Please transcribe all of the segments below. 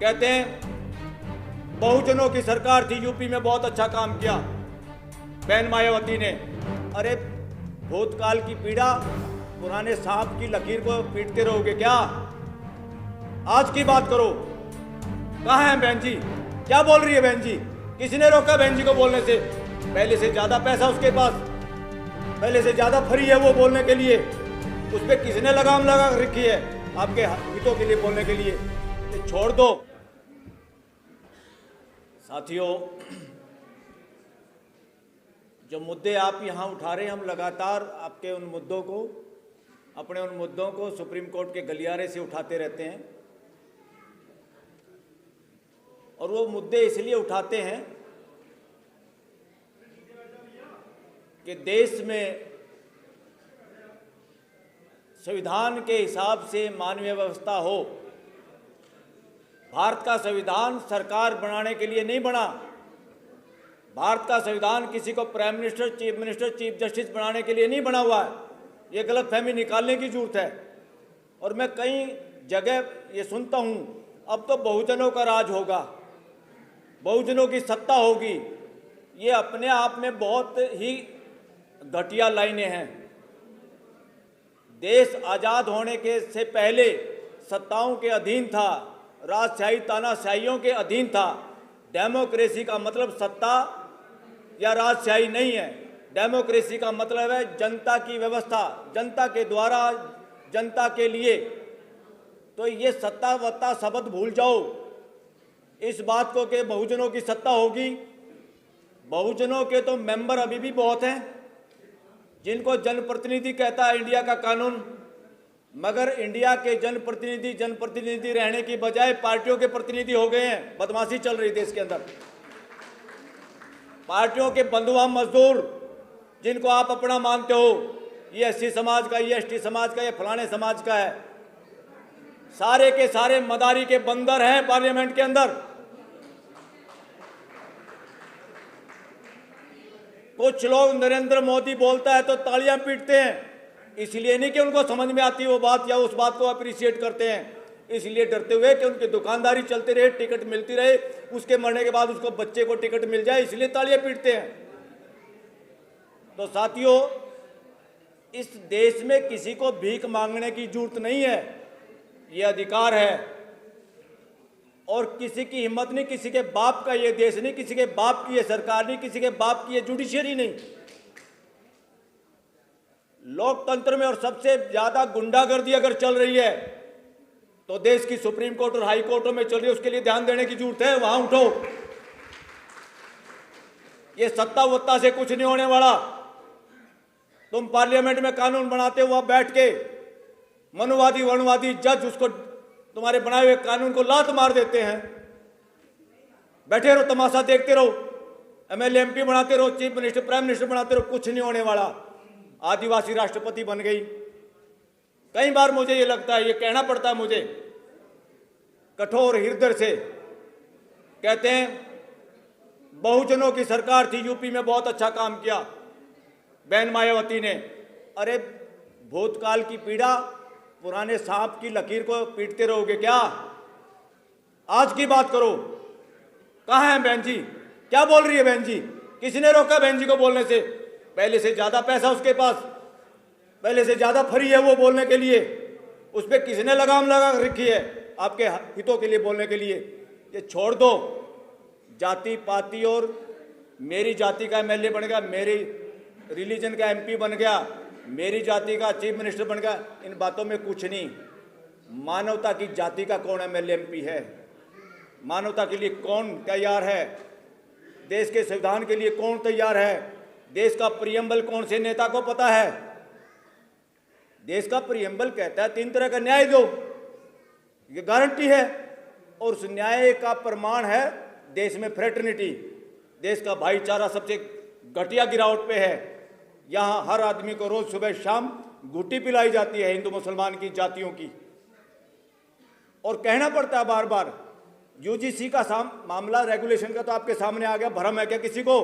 कहते हैं बहुजनों की सरकार थी, यूपी में बहुत अच्छा काम किया बहन मायावती ने। अरे भूतकाल की पीड़ा, पुराने सांप की लकीर को पीटते रहोगे क्या? आज की बात करो। कहाँ हैं बहन जी? क्या बोल रही है बहन जी? किसने रोका बहन जी को बोलने से? पहले से ज्यादा पैसा उसके पास, पहले से ज्यादा फ्री है वो बोलने के लिए। उस पर किसने लगाम लगा रखी है आपके हितों के लिए बोलने के लिए? ये छोड़ दो साथियों। जो मुद्दे आप यहाँ उठा रहे हैं, हम लगातार आपके उन मुद्दों को, अपने उन मुद्दों को सुप्रीम कोर्ट के गलियारे से उठाते रहते हैं। और वो मुद्दे इसलिए उठाते हैं कि देश में संविधान के हिसाब से मानवीय व्यवस्था हो। भारत का संविधान सरकार बनाने के लिए नहीं बना। भारत का संविधान किसी को prime minister, chief minister, chief justice बनाने के लिए नहीं बना हुआ है। ये गलतफहमी निकालने की जरूरत है। और मैं कई जगह ये सुनता हूँ, अब तो बहुजनों का राज होगा, बहुजनों की सत्ता होगी। ये अपने आप में बहुत ही घटिया लाइनें हैं। देश आज़ाद होने के से पहले सत्ताओं के अधीन था, राजशाही तानाशाहियों के अधीन था। डेमोक्रेसी का मतलब सत्ता या राजशाही नहीं है। डेमोक्रेसी का मतलब है जनता की व्यवस्था, जनता के द्वारा, जनता के लिए। तो ये सत्ता वत्ता शब्द भूल जाओ इस बात को कि बहुजनों की सत्ता होगी। बहुजनों के तो मेंबर अभी भी बहुत हैं जिनको जनप्रतिनिधि कहता है इंडिया का कानून, मगर इंडिया के जनप्रतिनिधि रहने की बजाय पार्टियों के प्रतिनिधि हो गए हैं। बदमाशी चल रही देश के अंदर। पार्टियों के बंधुआ मजदूर जिनको आप अपना मानते हो, ये एससी समाज का, ये एसटी समाज का, ये फलाने समाज का है, सारे के सारे मदारी के बंदर हैं पार्लियामेंट के अंदर। कुछ लोग नरेंद्र मोदी बोलता है तो तालियां पीटते हैं, इसलिए नहीं कि उनको समझ में आती वो बात या उस बात को अप्रिशिएट करते हैं, इसलिए डरते हुए कि उनकी दुकानदारी चलती रहे, टिकट मिलती रहे, उसके मरने के बाद उसको बच्चे को टिकट मिल जाए, इसलिए तालियां पीटते हैं। तो साथियों, इस देश में किसी को भीख मांगने की जरूरत नहीं है, ये अधिकार है। और किसी की हिम्मत नहीं, किसी के बाप का ये देश नहीं, किसी के बाप की ये सरकार नहीं, किसी के बाप की ये जुडिशियरी नहीं। लोकतंत्र में और सबसे ज्यादा गुंडागर्दी अगर चल रही है तो देश की सुप्रीम कोर्ट और हाई कोर्टों में चल रही है, उसके लिए ध्यान देने की जरूरत है। वहां उठो। ये सत्ता वत्ता से कुछ नहीं होने वाला। तुम पार्लियामेंट में कानून बनाते हो, वहां बैठ के मनुवादी वर्णवादी जज उसको, तुम्हारे बनाए हुए कानून को लात मार देते हैं। बैठे रहो, तमाशा देखते रहो, एमएलए एमपी बनाते रहो, चीफ मिनिस्टर प्राइम मिनिस्टर बनाते रहो, कुछ नहीं होने वाला। आदिवासी राष्ट्रपति बन गई। कई बार मुझे ये लगता है, ये कहना पड़ता है मुझे कठोर हृदय से, कहते हैं बहुजनों की सरकार थी, यूपी में बहुत अच्छा काम किया बहन मायावती ने। अरे भूतकाल की पीड़ा, पुराने सांप की लकीर को पीटते रहोगे क्या? आज की बात करो। कहाँ हैं बहन जी? क्या बोल रही है बहन जी? किसने रोका बहन जी को बोलने से? पहले से ज्यादा पैसा उसके पास, पहले से ज्यादा फ्री है वो बोलने के लिए। उस पर किसने लगाम लगा रखी है आपके हितों के लिए बोलने के लिए? ये छोड़ दो। जाति पाति और मेरी जाति का एमएलए बन गया, मेरी रिलीजन का एमपी बन गया, मेरी जाति का चीफ मिनिस्टर बन गया, इन बातों में कुछ नहीं। मानवता की जाति का कौन एमएलए एमपी है? मानवता के लिए कौन तैयार है? देश के संविधान के लिए कौन तैयार है? देश का प्रियम्बल कौन से नेता को पता है? देश का प्रियम्बल कहता है 3 तरह का न्याय दो, ये गारंटी है। और उस न्याय का प्रमाण है देश में फ्रेटर्निटी। देश का भाईचारा सबसे घटिया गिरावट पे है। यहाँ हर आदमी को रोज सुबह शाम घुट्टी पिलाई जाती है हिंदू मुसलमान की जातियों की। और कहना पड़ता है बार बार, यूजीसी का मामला रेगुलेशन का तो आपके सामने आ गया। भरम है क्या किसी को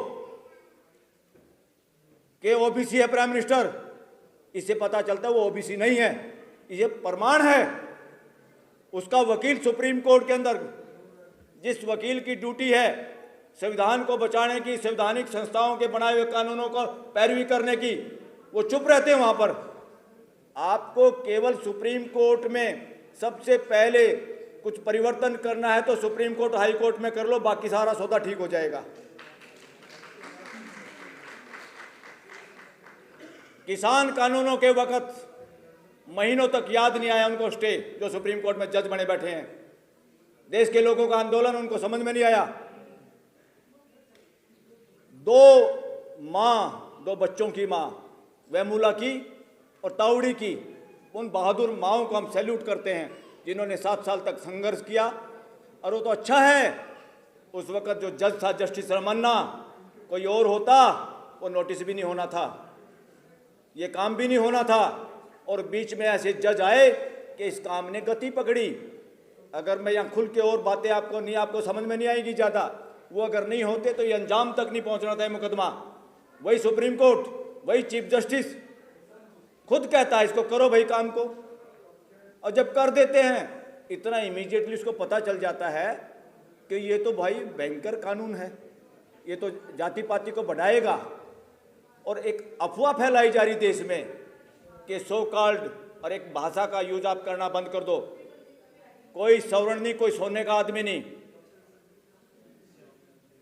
कि ओबीसी है प्राइम मिनिस्टर? इससे पता चलता है वो ओबीसी नहीं है। ये प्रमाण है। उसका वकील सुप्रीम कोर्ट के अंदर जिस वकील की ड्यूटी है संविधान को बचाने की, संवैधानिक संस्थाओं के बनाए हुए कानूनों को पैरवी करने की, वो चुप रहते हैं वहाँ पर। आपको केवल सुप्रीम कोर्ट में सबसे पहले कुछ परिवर्तन करना है तो सुप्रीम कोर्ट, हाई कोर्ट में कर लो, बाकी सारा सौदा ठीक हो जाएगा। किसान कानूनों के वक्त महीनों तक याद नहीं आया उनको स्टे, जो सुप्रीम कोर्ट में जज बने बैठे हैं। देश के लोगों का आंदोलन उनको समझ में नहीं आया। 2 बच्चों की माँ, वेमुला की और तावड़ी की, उन बहादुर माओं को हम सैल्यूट करते हैं जिन्होंने 7 साल तक संघर्ष किया। और वो तो अच्छा है, उस वक्त जो जज था जस्टिस रमन्ना, कोई और होता वो नोटिस भी नहीं होना था, ये काम भी नहीं होना था। और बीच में ऐसे जज आए कि इस काम ने गति पकड़ी। अगर मैं यहाँ खुल के और बातें आपको समझ में नहीं आएगी ज़्यादा, वो अगर नहीं होते तो ये अंजाम तक नहीं पहुँचना था मुकदमा। वही सुप्रीम कोर्ट, वही चीफ जस्टिस खुद कहता है इसको करो भाई काम को, और जब कर देते हैं इतना इमीडिएटली उसको पता चल जाता है कि ये तो भाई भयंकर कानून है, ये तो जाति पाति को बढ़ाएगा। और एक अफवाह फैलाई जा रही देश में कि सो कॉल्ड, और एक भाषा का यूज आप करना बंद कर दो, कोई सवर्ण नहीं, कोई सोने का आदमी नहीं।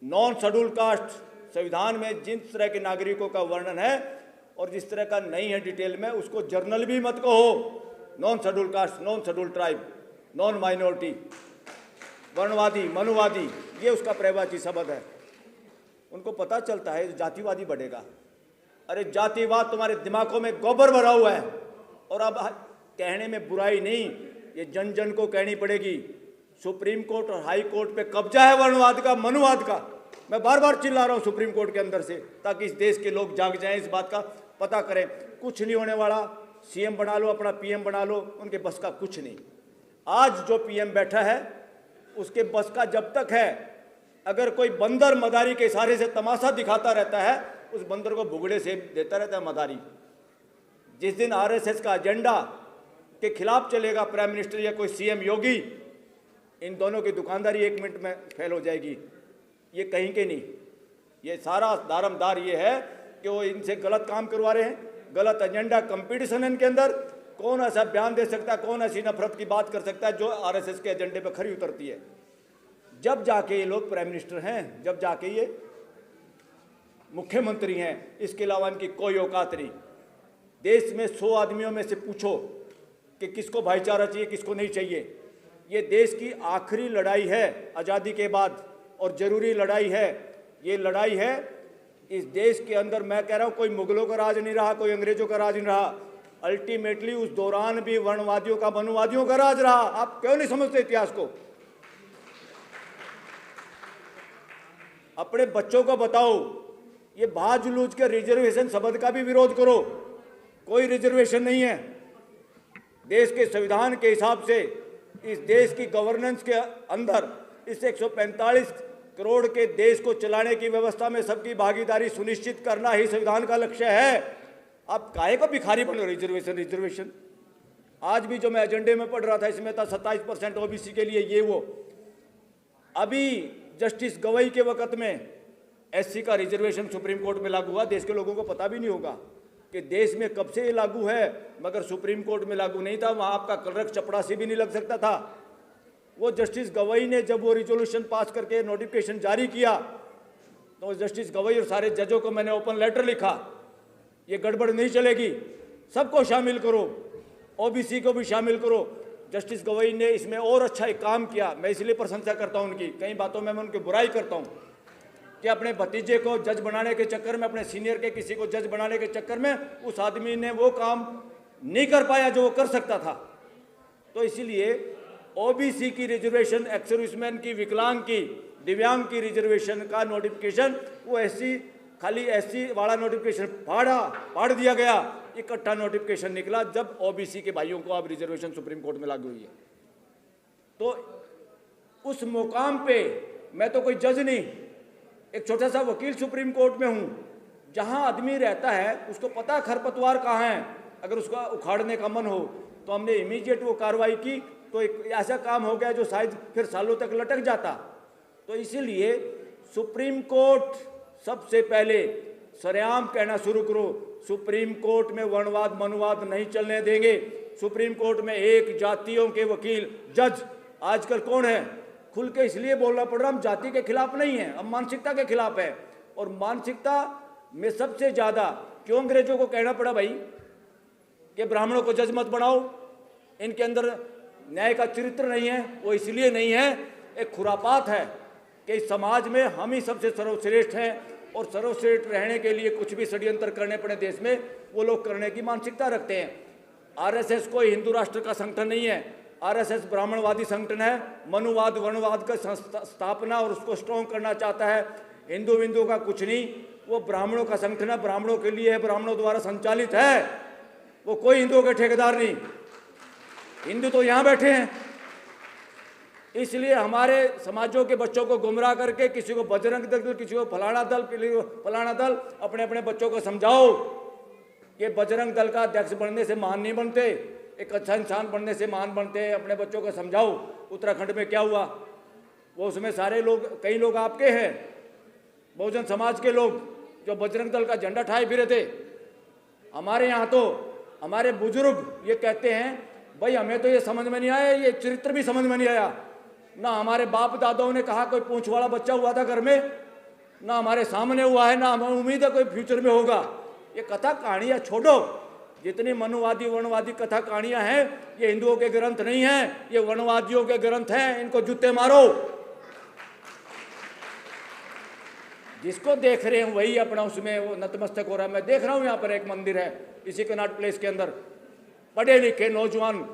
नॉन शेड्यूल कास्ट संविधान में जिस तरह के नागरिकों का वर्णन है और जिस तरह का नहीं है डिटेल में, उसको जर्नल भी मत कहो। Non schedule caste, non schedule tribe, non minority, वर्णवादी, मनुवादी, ये उसका पर्यायवाची शब्द है। उनको पता चलता है जातिवादी बढ़ेगा। अरे जातिवाद तुम्हारे दिमागों में गोबर भरा हुआ है। और अब कहने में बुराई नहीं, ये जन जन को कहनी पड़ेगी। सुप्रीम कोर्ट और हाई कोर्ट पे कब्जा है वर्णवाद का, मनुवाद का। मैं बार बार चिल्ला रहा हूँ सुप्रीम कोर्ट के अंदर से, ताकि इस देश के लोग जाग जाएं, इस बात का पता करें। कुछ नहीं होने वाला, सीएम बना लो, अपना पीएम बना लो, उनके बस का कुछ नहीं। आज जो पीएम बैठा है उसके बस का जब तक है, अगर कोई बंदर मदारी के इशारे से तमाशा दिखाता रहता है, उस बंदर को भुगड़े से देता रहता है मदारी। जिस दिन आरएसएस का एजेंडा के खिलाफ चलेगा प्राइम मिनिस्टर या कोई सीएम योगी, इन दोनों की दुकानदारी 1 मिनट में फेल हो जाएगी। ये कहीं के नहीं, ये सारा दारमदार ये है कि वो इनसे गलत काम करवा रहे हैं, गलत एजेंडा, कंपटीशन है इनके अंदर। कौन ऐसा बयान दे सकता है, कौन ऐसी नफरत की बात कर सकता है जो आरएसएस के एजेंडे पर खरी उतरती है। जब जाके ये लोग प्राइम मिनिस्टर हैं, जब जाके ये मुख्यमंत्री हैं, इसके अलावा इनकी कोई औकात नहीं। देश में 100 आदमियों में से पूछो कि किसको भाईचारा चाहिए, किसको नहीं चाहिए। ये देश की आखिरी लड़ाई है आज़ादी के बाद, और ज़रूरी लड़ाई है। ये लड़ाई है इस देश के अंदर। मैं कह रहा हूँ कोई मुगलों का राज नहीं रहा, कोई अंग्रेजों का राज नहीं रहा। अल्टीमेटली उस दौरान भी वर्णवादियों का, मनुवादियों का राज रहा। आप क्यों नहीं समझते इतिहास को? अपने बच्चों को बताओ, ये बाजुलूज के रिजर्वेशन शब्द का भी विरोध करो। कोई रिजर्वेशन नहीं है। देश के संविधान के हिसाब से इस देश की गवर्नेंस के अंदर इस 145 करोड़ के देश को चलाने की व्यवस्था में सबकी भागीदारी सुनिश्चित करना ही संविधान का लक्ष्य है। आप काहे को भिखारी बनो? रिजर्वेशन आज भी जो मैं एजेंडे में पढ़ रहा था, इसमें था 27% ओबीसी के लिए, ये वो। अभी जस्टिस गवई के वक्त में एससी का रिजर्वेशन सुप्रीम कोर्ट में लागू हुआ। देश के लोगों को पता भी नहीं होगा कि देश में कब से ये लागू है, मगर सुप्रीम कोर्ट में लागू नहीं था। वहाँ आपका कलरक चपड़ासी भी नहीं लग सकता था। वो जस्टिस गवई ने जब वो रिजोल्यूशन पास करके नोटिफिकेशन जारी किया, तो जस्टिस गवई और सारे जजों को मैंने ओपन लेटर लिखा, ये गड़बड़ नहीं चलेगी, सबको शामिल करो, ओबीसी को भी शामिल करो। जस्टिस गवई ने इसमें और अच्छा एक काम किया। मैं इसलिए प्रशंसा करता हूँ उनकी। कई बातों में मैं उनकी बुराई करता हूँ कि अपने भतीजे को जज बनाने के चक्कर में, अपने सीनियर के किसी को जज बनाने के चक्कर में उस आदमी ने वो काम नहीं कर पाया जो वो कर सकता था। तो इसीलिए ओबीसी की रिजर्वेशन, एक्स सर्विसमैन की, विकलांग की, दिव्यांग की रिजर्वेशन का नोटिफिकेशन, वो एससी, खाली एससी वाला नोटिफिकेशन फाड़ दिया गया। इकट्ठा नोटिफिकेशन निकला जब ओबीसी के भाइयों को अब रिजर्वेशन सुप्रीम कोर्ट में लागू हुई है। तो उस मुकाम पे मैं तो कोई जज नहीं, एक छोटा सा वकील सुप्रीम कोर्ट में हूँ। जहाँ आदमी रहता है उसको पता खरपतवार कहाँ है, अगर उसका उखाड़ने का मन हो तो हमने इमीडिएट वो कार्रवाई की। तो एक ऐसा काम हो गया जो शायद फिर सालों तक लटक जाता। तो इसीलिए सुप्रीम कोर्ट सबसे पहले सरेआम कहना शुरू करो, सुप्रीम कोर्ट में वर्णवाद मनुवाद नहीं चलने देंगे। सुप्रीम कोर्ट में एक जातियों के वकील जज आजकल कौन है? खुल के इसलिए बोलना पड़ रहा, हम जाति के खिलाफ नहीं है, हम मानसिकता के खिलाफ है। और मानसिकता में सबसे ज़्यादा क्यों अंग्रेजों को कहना पड़ा भाई कि ब्राह्मणों को जज मत बनाओ, इनके अंदर न्याय का चरित्र नहीं है? वो इसलिए नहीं है, एक खुरापात है कि इस समाज में हम ही सबसे सर्वश्रेष्ठ हैं और सर्वश्रेष्ठ रहने के लिए कुछ भी षड्यंत्र करने पड़े देश में, वो लोग करने की मानसिकता रखते हैं। आरएसएस कोई हिंदू राष्ट्र का संगठन नहीं है, आरएसएस ब्राह्मणवादी संगठन है, मनुवाद वर्णवाद का स्थापना और उसको स्ट्रॉन्ग करना चाहता है। हिंदू विंदू का कुछ नहीं, वो ब्राह्मणों का संगठन है, ब्राह्मणों के लिए है, ब्राह्मणों द्वारा संचालित है, वो कोई हिंदुओं के ठेकेदार नहीं। हिंदू तो यहाँ बैठे हैं। इसलिए हमारे समाजों के बच्चों को गुमराह करके किसी को बजरंग दल, किसी को फलाना दल, अपने अपने बच्चों को समझाओ कि बजरंग दल का अध्यक्ष बनने से महान नहीं बनते, एक अच्छा इंसान बनने से महान बनते हैं। अपने बच्चों को समझाओ। उत्तराखंड में क्या हुआ, वो उसमें सारे लोग, कई लोग आपके हैं, बहुजन समाज के लोग जो बजरंग दल का झंडा ठाए फिरे थे। हमारे यहाँ तो हमारे बुजुर्ग ये कहते हैं, भाई हमें तो ये समझ में नहीं आया, ये चरित्र भी समझ में नहीं आया। ना हमारे बाप दादाओं ने कहा कोई पूंछ वाला बच्चा हुआ था घर में, ना हमारे सामने हुआ है, ना हमें उम्मीद है कोई फ्यूचर में होगा। ये कथा कहानियाँ छोड़ो, जितनी मनुवादी वर्णवादी कथा कहानियाँ हैं, ये हिंदुओं के ग्रंथ नहीं हैं, ये वर्णवादियों के ग्रंथ हैं। इनको जूते मारो। जिसको देख रहे हैं वही अपना उसमें वो नतमस्तक हो रहा है। मैं देख रहा हूँ यहाँ पर एक मंदिर है इसी कनॉट प्लेस के अंदर, पढ़े लिखे नौजवान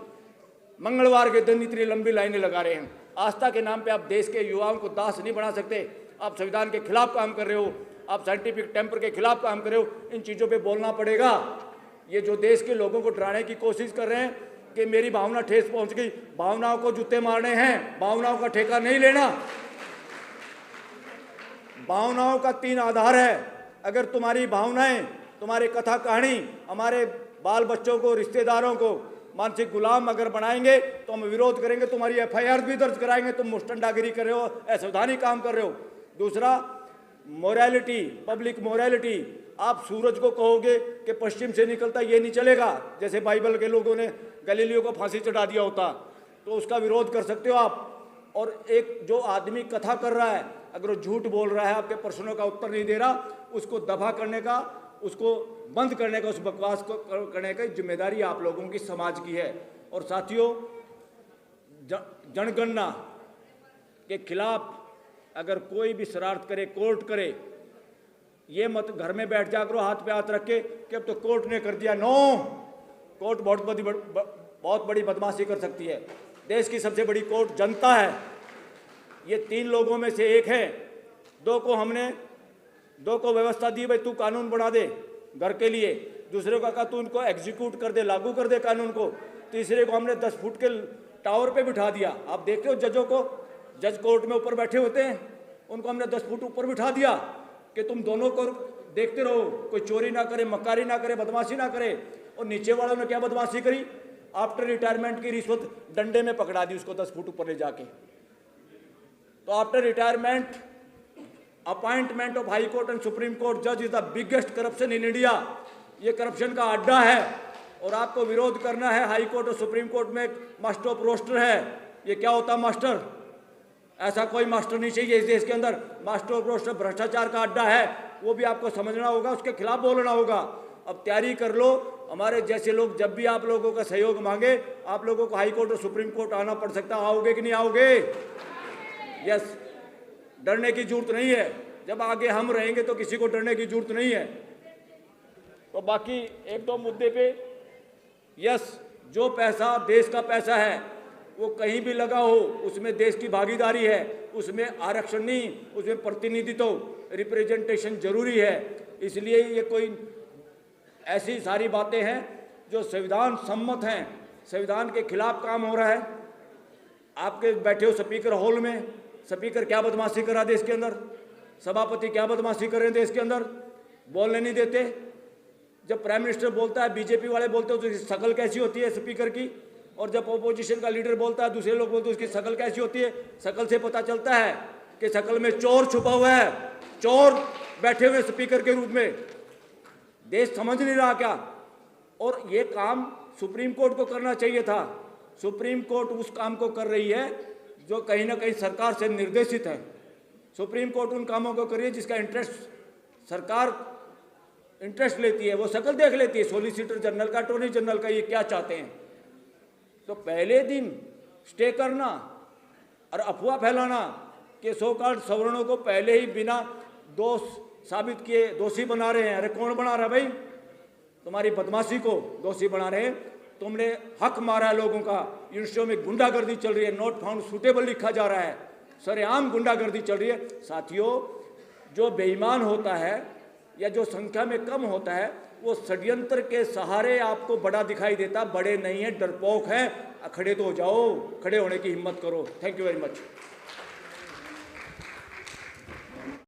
मंगलवार के दिन इतनी लंबी लाइनें लगा रहे हैं। आस्था के नाम पे आप देश के युवाओं को दास नहीं बना सकते। आप संविधान के खिलाफ काम कर रहे हो, आप साइंटिफिक टेम्पर के खिलाफ काम कर रहे हो। इन चीज़ों पे बोलना पड़ेगा। ये जो देश के लोगों को डराने की कोशिश कर रहे हैं कि मेरी भावना ठेस पहुंच गई, भावनाओं को जूते मारने हैं, भावनाओं का ठेका नहीं लेना। भावनाओं का 3 आधार है। अगर तुम्हारी भावनाएं, तुम्हारी कथा कहानी हमारे बाल बच्चों को, रिश्तेदारों को मानसिक गुलाम अगर बनाएंगे तो हम विरोध करेंगे, तुम्हारी एफआईआर भी दर्ज कराएंगे, तुम मुस्टंडागिरी कर रहे हो, असंवैधानिक काम कर रहे हो। दूसरा, मोरालिटी, पब्लिक मोरालिटी। आप सूरज को कहोगे कि पश्चिम से निकलता, ये नहीं चलेगा। जैसे बाइबल के लोगों ने गलीलियो को फांसी चढ़ा दिया होता, तो उसका विरोध कर सकते हो आप। और एक जो आदमी कथा कर रहा है, अगर वो झूठ बोल रहा है, आपके प्रश्नों का उत्तर नहीं दे रहा, उसको दफा करने का, उसको बंद करने का, उस बकवास को करने का जिम्मेदारी आप लोगों की, समाज की है। और साथियों, जनगणना के खिलाफ अगर कोई भी शरारत करे, कोर्ट करे, ये मत घर में बैठ जा करो हाथ पे हाथ रख के कि अब तो कोर्ट ने कर दिया। नो, कोर्ट बहुत बड़ी बदमाशी कर सकती है। देश की सबसे बड़ी कोर्ट जनता है। ये 3 लोगों में से एक है। 2 को व्यवस्था दी, भाई तू कानून बना दे घर के लिए। दूसरे को कहा तू उनको एग्जीक्यूट कर दे, लागू कर दे कानून को। तीसरे को हमने 10 फुट के टावर पे बिठा दिया। आप देखते हो जजों को, जज कोर्ट में ऊपर बैठे होते हैं, उनको हमने 10 फुट ऊपर बिठा दिया कि तुम दोनों को देखते रहो, कोई चोरी ना करे, मक्कारी ना करे, बदमाशी ना करे। और नीचे वालों ने क्या बदमाशी करी? आफ्टर रिटायरमेंट की रिश्वत डंडे में पकड़ा दी उसको 10 फुट ऊपर ले जाके। तो after retirement appointment of high court and supreme court जज is the biggest corruption in India. ये करप्शन का अड्डा है और आपको विरोध करना है। हाई कोर्ट और सुप्रीम कोर्ट में मास्टर ऑफ रोस्टर है। ये क्या होता है मास्टर? ऐसा कोई मास्टर नहीं चाहिए इस देश के अंदर। मास्टर ऑफ रोस्टर भ्रष्टाचार का अड्डा है, वो भी आपको समझना होगा, उसके खिलाफ बोलना होगा। अब तैयारी कर लो। हमारे जैसे लोग जब भी आप लोगों का सहयोग मांगे, आप लोगों को हाई कोर्ट और सुप्रीम कोर्ट आना पड़ सकता है। आओगे कि नहीं आओगे? यस, डरने की जरूरत नहीं है। जब आगे हम रहेंगे तो किसी को डरने की जरूरत नहीं है। तो बाकी 1-2 मुद्दे पे, यस, जो पैसा देश का पैसा है वो कहीं भी लगा हो, उसमें देश की भागीदारी है, उसमें आरक्षण नहीं, उसमें प्रतिनिधित्व, रिप्रेजेंटेशन जरूरी है। इसलिए ये कोई ऐसी सारी बातें हैं जो संविधान सम्मत हैं, संविधान के खिलाफ काम हो रहा है। आपके बैठे हो स्पीकर हॉल में, स्पीकर क्या बदमाशी कर रहा है देश के अंदर, सभापति क्या बदमाशी कर रहे हैं देश के अंदर, बोलने नहीं देते। जब प्राइम मिनिस्टर बोलता है, बीजेपी वाले बोलते हो तो उसकी शक्ल कैसी होती है स्पीकर की, और जब अपोजिशन का लीडर बोलता है, दूसरे लोग बोलते हैं उसकी शक्ल कैसी होती है। शक्ल से पता चलता है कि शक्ल में चोर छुपा हुआ है, चोर बैठे हुए स्पीकर के रूप में। देश समझ नहीं रहा क्या? और ये काम सुप्रीम कोर्ट को करना चाहिए था। सुप्रीम कोर्ट उस काम को कर रही है जो कहीं ना कहीं सरकार से निर्देशित है। सुप्रीम कोर्ट उन कामों को कर रही है जिसका इंटरेस्ट सरकार इंटरेस्ट लेती है, वो शक्ल देख लेती है, सॉलिसिटर जनरल का, अटॉर्नी जनरल का, ये क्या चाहते हैं। तो पहले दिन स्टे करना और अफवाह फैलाना कि सो कॉल्ड सवर्णों को पहले ही बिना दोष साबित किए दोषी बना रहे हैं। अरे कौन बना रहा है भाई? तुम्हारी बदमाशी को दोषी बना रहे हैं। तुमने हक मारा है लोगों का। यूनिवर्सिटियों में गुंडागर्दी चल रही है, नॉट फाउंड सुटेबल लिखा जा रहा है, सरेआम गुंडागर्दी चल रही है। साथियों, जो बेईमान होता है या जो संख्या में कम होता है वो षड्यंत्र के सहारे आपको बड़ा दिखाई देता, बड़े नहीं है, डरपोक है। खड़े तो हो जाओ, खड़े होने की हिम्मत करो। Thank you very much.